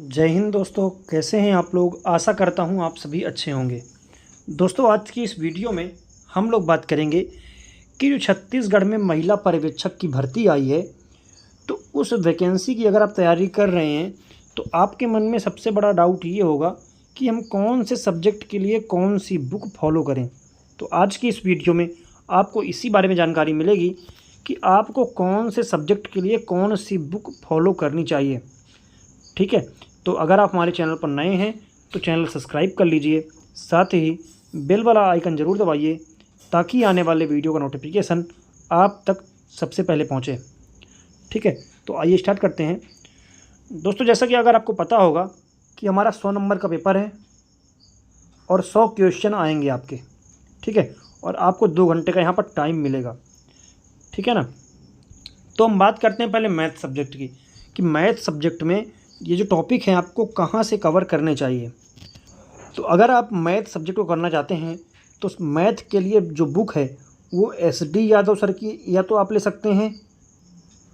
जय हिंद दोस्तों, कैसे हैं आप लोग। आशा करता हूं आप सभी अच्छे होंगे। दोस्तों, आज की इस वीडियो में हम लोग बात करेंगे कि जो छत्तीसगढ़ में महिला पर्यवेक्षक की भर्ती आई है, तो उस वैकेंसी की अगर आप तैयारी कर रहे हैं तो आपके मन में सबसे बड़ा डाउट ये होगा कि हम कौन से सब्जेक्ट के लिए कौन सी बुक फॉलो करें। तो आज की इस वीडियो में आपको इसी बारे में जानकारी मिलेगी कि आपको कौन से सब्जेक्ट के लिए कौन सी बुक फॉलो करनी चाहिए। ठीक है, तो अगर आप हमारे चैनल पर नए हैं तो चैनल सब्सक्राइब कर लीजिए, साथ ही बेल वाला आइकन ज़रूर दबाइए ताकि आने वाले वीडियो का नोटिफिकेशन आप तक सबसे पहले पहुंचे। ठीक है, तो आइए स्टार्ट करते हैं। दोस्तों, जैसा कि अगर आपको पता होगा कि हमारा 100 नंबर का पेपर है और 100 क्वेश्चन आएंगे आपके। ठीक है, और आपको 2 घंटे का यहाँ पर टाइम मिलेगा। ठीक है ना। तो हम बात करते हैं पहले मैथ सब्जेक्ट की, कि मैथ सब्जेक्ट में ये जो टॉपिक हैं आपको कहाँ से कवर करने चाहिए। तो अगर आप मैथ सब्जेक्ट को करना चाहते हैं तो मैथ के लिए जो बुक है वो SD यादव सर की या तो आप ले सकते हैं।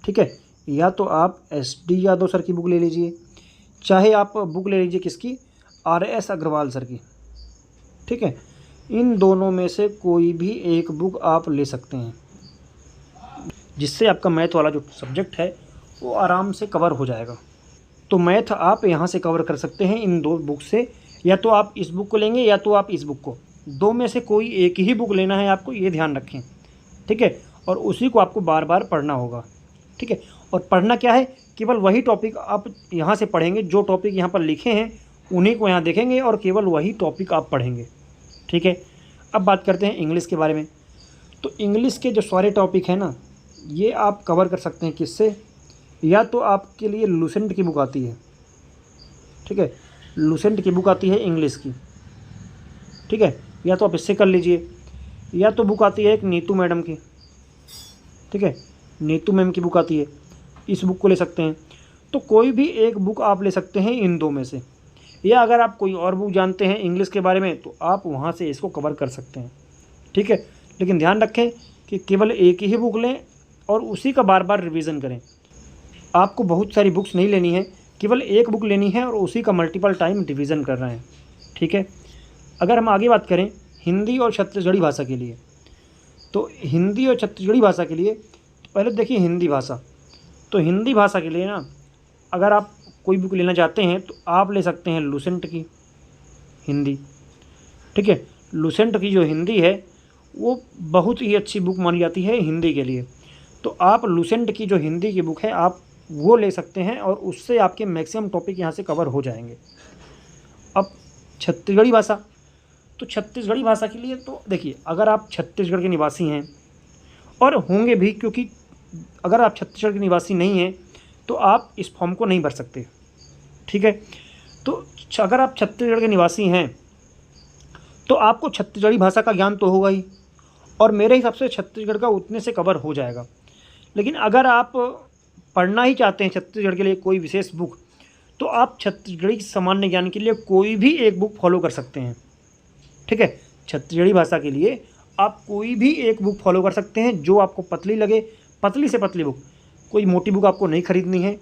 ठीक है, या तो आप SD यादव सर की बुक ले लीजिए, चाहे आप बुक ले लीजिए किसकी, RS अग्रवाल सर की। ठीक है, इन दोनों में से कोई भी एक बुक आप ले सकते हैं, जिससे आपका मैथ वाला जो सब्जेक्ट है वो आराम से कवर हो जाएगा। तो मैथ आप यहाँ से कवर कर सकते हैं इन 2 बुक से, या तो आप इस बुक को लेंगे या तो आप इस बुक को, 2 में से कोई एक ही बुक लेना है आपको, ये ध्यान रखें। ठीक है, और उसी को आपको बार बार पढ़ना होगा। ठीक है, और पढ़ना क्या है, केवल वही टॉपिक आप यहाँ से पढ़ेंगे, जो टॉपिक यहाँ पर लिखे हैं उन्हीं को यहाँ देखेंगे और केवल वही टॉपिक आप पढ़ेंगे। ठीक है, अब बात करते हैं इंग्लिश के बारे में। तो इंग्लिश के जो सारे टॉपिक हैं ना, ये आप कवर कर सकते हैं किससे, या तो आपके लिए लुसेंट की बुक आती है। ठीक है, लुसेंट की बुक आती है इंग्लिश की। ठीक है, या तो आप इससे कर लीजिए, या तो बुक आती है एक नीतू मैडम की। ठीक है, नीतू मैम की बुक आती है, इस बुक को ले सकते हैं। तो कोई भी एक बुक आप ले सकते हैं इन 2 में से, या अगर आप कोई और बुक जानते हैं इंग्लिश के बारे में तो आप वहाँ से इसको कवर कर सकते हैं। ठीक है, लेकिन ध्यान रखें कि केवल एक ही बुक लें और उसी का बार बार रिवीजन करें। आपको बहुत सारी बुक्स नहीं लेनी है, केवल एक बुक लेनी है और उसी का मल्टीपल टाइम रिवीजन कर रहे हैं। ठीक है, अगर हम आगे बात करें हिंदी और छत्तीसगढ़ी भाषा के लिए, तो हिंदी और छत्तीसगढ़ी भाषा के लिए पहले देखिए हिंदी भाषा। तो हिंदी भाषा के लिए ना, अगर आप कोई बुक लेना चाहते हैं तो आप ले सकते हैं लुसेंट की हिंदी। ठीक है, लुसेंट की जो हिंदी है वो बहुत ही अच्छी बुक मानी जाती है हिंदी के लिए। तो आप लुसेंट की जो हिंदी की बुक है आप वो ले सकते हैं और उससे आपके मैक्सिमम टॉपिक यहाँ से कवर हो जाएंगे। अब छत्तीसगढ़ी भाषा, तो छत्तीसगढ़ी भाषा के लिए तो देखिए, अगर आप छत्तीसगढ़ के निवासी हैं और होंगे भी, क्योंकि अगर आप छत्तीसगढ़ के निवासी नहीं हैं तो आप इस फॉर्म को नहीं भर सकते। ठीक है, तो अगर आप छत्तीसगढ़ के निवासी हैं तो आपको छत्तीसगढ़ी भाषा का ज्ञान तो होगा ही, और मेरे हिसाब से छत्तीसगढ़ का उतने से कवर हो जाएगा। लेकिन अगर आप पढ़ना ही चाहते हैं छत्तीसगढ़ के लिए कोई विशेष बुक, तो आप छत्तीसगढ़ी सामान्य ज्ञान के लिए कोई भी एक बुक फॉलो कर सकते हैं। ठीक है, छत्तीसगढ़ी भाषा के लिए आप कोई भी एक बुक फॉलो कर सकते हैं जो आपको पतली लगे, पतली से पतली बुक। कोई मोटी बुक आपको नहीं खरीदनी है,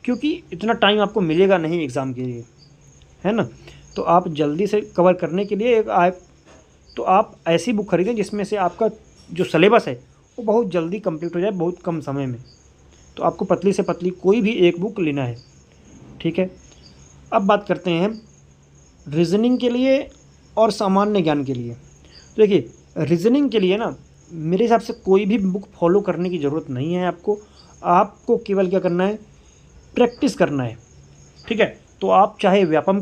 क्योंकि इतना टाइम आपको मिलेगा नहीं एग्ज़ाम के लिए, है ना। तो आप जल्दी से कवर करने के लिए तो आप ऐसी बुक खरीदें जिसमें से आपका जो सिलेबस है वो बहुत जल्दी कंप्लीट हो जाए, बहुत कम समय में। तो आपको पतली से पतली कोई भी एक बुक लेना है। ठीक है, अब बात करते हैं रीजनिंग के लिए और सामान्य ज्ञान के लिए। तो देखिए, रीजनिंग के लिए ना मेरे हिसाब से कोई भी बुक फॉलो करने की ज़रूरत नहीं है आपको केवल क्या करना है, प्रैक्टिस करना है। ठीक है, तो आप चाहे व्यापम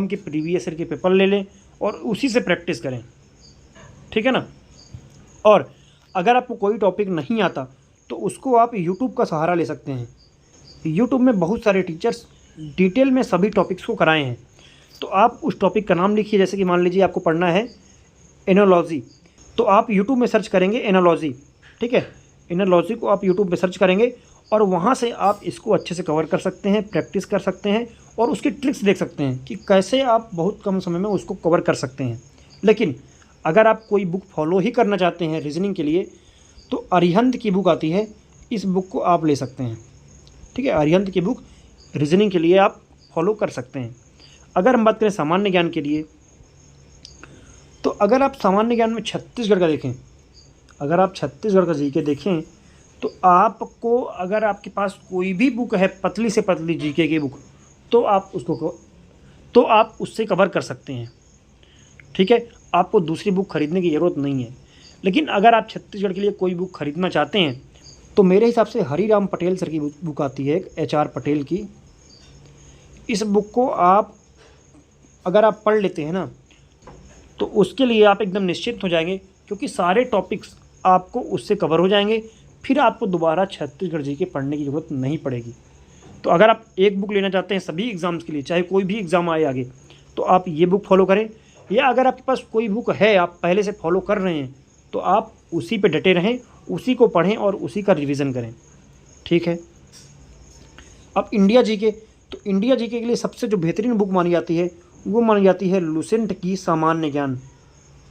के प्रीवियस ईयर के पेपर ले लें और उसी से प्रैक्टिस करें। ठीक है ना। और अगर आपको कोई टॉपिक नहीं आता तो उसको आप यूट्यूब का सहारा ले सकते हैं। यूट्यूब में बहुत सारे टीचर्स डिटेल में सभी टॉपिक्स को कराए हैं। तो आप उस टॉपिक का नाम लिखिए, जैसे कि मान लीजिए आपको पढ़ना है एनालॉजी, तो आप यूट्यूब में सर्च करेंगे एनालॉजी। ठीक है, एनालॉजी को आप यूट्यूब में सर्च करेंगे और वहाँ से आप इसको अच्छे से कवर कर सकते हैं, प्रैक्टिस कर सकते हैं और उसकी ट्रिक्स देख सकते हैं कि कैसे आप बहुत कम समय में उसको कवर कर सकते हैं। लेकिन अगर आप कोई बुक फॉलो ही करना चाहते हैं रीजनिंग के लिए, तो अरिहंत की बुक आती है, इस बुक को आप ले सकते हैं। ठीक है, अरिहंत की बुक रीजनिंग के लिए आप फॉलो कर सकते हैं। अगर हम बात करें सामान्य ज्ञान के लिए, तो अगर आप सामान्य ज्ञान में छत्तीसगढ़ का देखें, अगर आप छत्तीसगढ़ का जीके देखें तो आपको, अगर आपके पास कोई भी बुक है पतली से पतली जीके की बुक, तो आप उससे कवर कर सकते हैं। ठीक है, आपको दूसरी बुक खरीदने की ज़रूरत नहीं है। लेकिन अगर आप छत्तीसगढ़ के लिए कोई बुक खरीदना चाहते हैं तो मेरे हिसाब से हरिराम पटेल सर की बुक आती है, एक HR पटेल की। इस बुक को आप अगर आप पढ़ लेते हैं ना, तो उसके लिए आप एकदम निश्चित हो जाएंगे, क्योंकि सारे टॉपिक्स आपको उससे कवर हो जाएंगे। फिर आपको दोबारा छत्तीसगढ़ जी के पढ़ने की ज़रूरत नहीं पड़ेगी। तो अगर आप एक बुक लेना चाहते हैं सभी एग्ज़ाम्स के लिए, चाहे कोई भी एग्ज़ाम आए आगे, तो आप ये बुक फॉलो करें। या अगर आपके पास कोई बुक है आप पहले से फॉलो कर रहे हैं, तो आप उसी पे डटे रहें, उसी को पढ़ें और उसी का रिवीजन करें। ठीक है। अब इंडिया जीके, तो इंडिया जीके के लिए सबसे जो बेहतरीन बुक मानी जाती है वो मानी जाती है लुसेंट की सामान्य ज्ञान।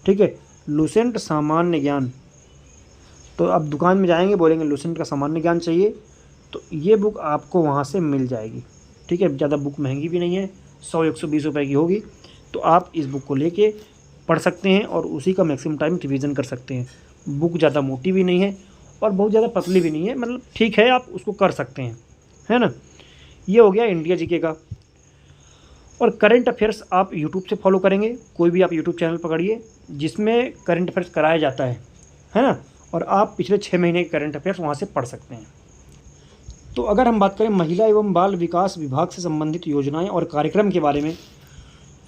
ठीक है, लुसेंट सामान्य ज्ञान। तो आप दुकान में जाएंगे, बोलेंगे लुसेंट का सामान्य ज्ञान चाहिए, तो ये बुक आपको वहाँ से मिल जाएगी। ठीक है, ज़्यादा बुक महंगी भी नहीं है, 100-120 रुपये की होगी। तो आप इस बुक को लेके पढ़ सकते हैं और उसी का मैक्सिमम टाइम रिवीजन कर सकते हैं। बुक ज़्यादा मोटी भी नहीं है और बहुत ज़्यादा पतली भी नहीं है, मतलब ठीक है, आप उसको कर सकते हैं, है ना। ये हो गया इंडिया जीके का। और करंट अफेयर्स आप यूट्यूब से फॉलो करेंगे, कोई भी आप यूट्यूब चैनल पकड़िए जिसमें करंट अफेयर्स कराया जाता है ना, और आप पिछले 6 महीने के करंट अफेयर्स वहाँ से पढ़ सकते हैं। तो अगर हम बात करें महिला एवं बाल विकास विभाग से संबंधित योजनाएं और कार्यक्रम के बारे में,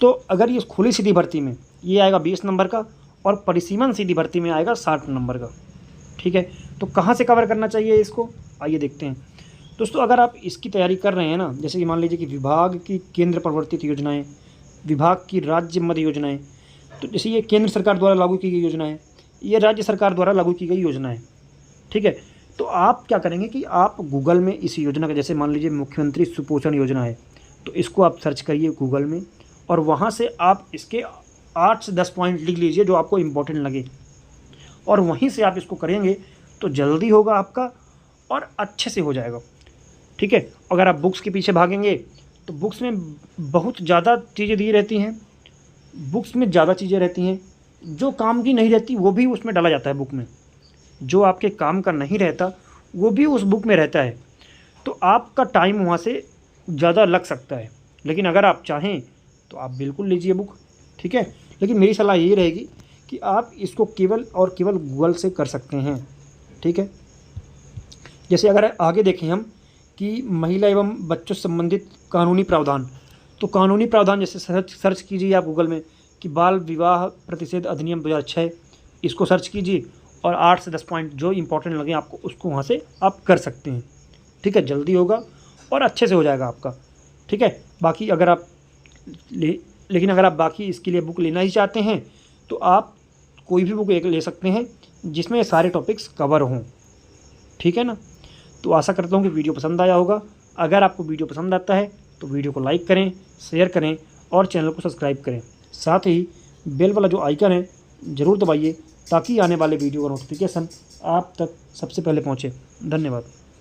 तो अगर ये खुली सीधी भर्ती में ये आएगा 20 नंबर का और परिसीमन सीधी भर्ती में आएगा 60 नंबर का। ठीक है, तो कहाँ से कवर करना चाहिए इसको, आइए देखते हैं। दोस्तों, अगर आप इसकी तैयारी कर रहे हैं ना, जैसे कि मान लीजिए कि विभाग की केंद्र प्रवर्तित योजनाएं, विभाग की राज्य मद योजनाएं, तो जैसे ये केंद्र सरकार द्वारा लागू की गई योजना है, ये राज्य सरकार द्वारा लागू की गई योजना है। ठीक है, तो आप क्या करेंगे कि आप गूगल में इस योजना का, जैसे मान लीजिए मुख्यमंत्री सुपोषण योजना है, तो इसको आप सर्च करिए गूगल में और वहाँ से आप इसके 8 से 10 पॉइंट लिख लीजिए जो आपको इम्पोर्टेंट लगे, और वहीं से आप इसको करेंगे तो जल्दी होगा आपका और अच्छे से हो जाएगा। ठीक है, अगर आप बुक्स के पीछे भागेंगे तो बुक्स में बहुत ज़्यादा चीज़ें दी रहती हैं, बुक्स में ज़्यादा चीज़ें रहती हैं, जो काम की नहीं रहती वो भी उसमें डाला जाता है बुक में, जो आपके काम का नहीं रहता वो भी उस बुक में रहता है। तो आपका टाइम वहाँ से ज़्यादा लग सकता है, लेकिन अगर आप चाहें तो आप बिल्कुल लीजिए बुक। ठीक है, लेकिन मेरी सलाह यही रहेगी कि आप इसको केवल और केवल गूगल से कर सकते हैं। ठीक है, जैसे अगर आगे देखें हम कि महिला एवं बच्चों से संबंधित कानूनी प्रावधान, तो कानूनी प्रावधान जैसे सर्च कीजिए आप गूगल में कि बाल विवाह प्रतिषेध अधिनियम 2006, इसको सर्च कीजिए और 8 से 10 पॉइंट जो इंपॉर्टेंट लगे आपको उसको वहाँ से आप कर सकते हैं। ठीक है, जल्दी होगा और अच्छे से हो जाएगा आपका। ठीक है, बाकी अगर आप लेकिन अगर आप बाकी इसके लिए बुक लेना ही चाहते हैं तो आप कोई भी बुक एक ले सकते हैं जिसमें सारे टॉपिक्स कवर हों। ठीक है ना, तो आशा करता हूँ कि वीडियो पसंद आया होगा। अगर आपको वीडियो पसंद आता है तो वीडियो को लाइक करें, शेयर करें और चैनल को सब्सक्राइब करें। साथ ही बेल वाला जो आइकन है ज़रूर दबाइए ताकि आने वाले वीडियो का नोटिफिकेशन आप तक सबसे पहले पहुँचे। धन्यवाद।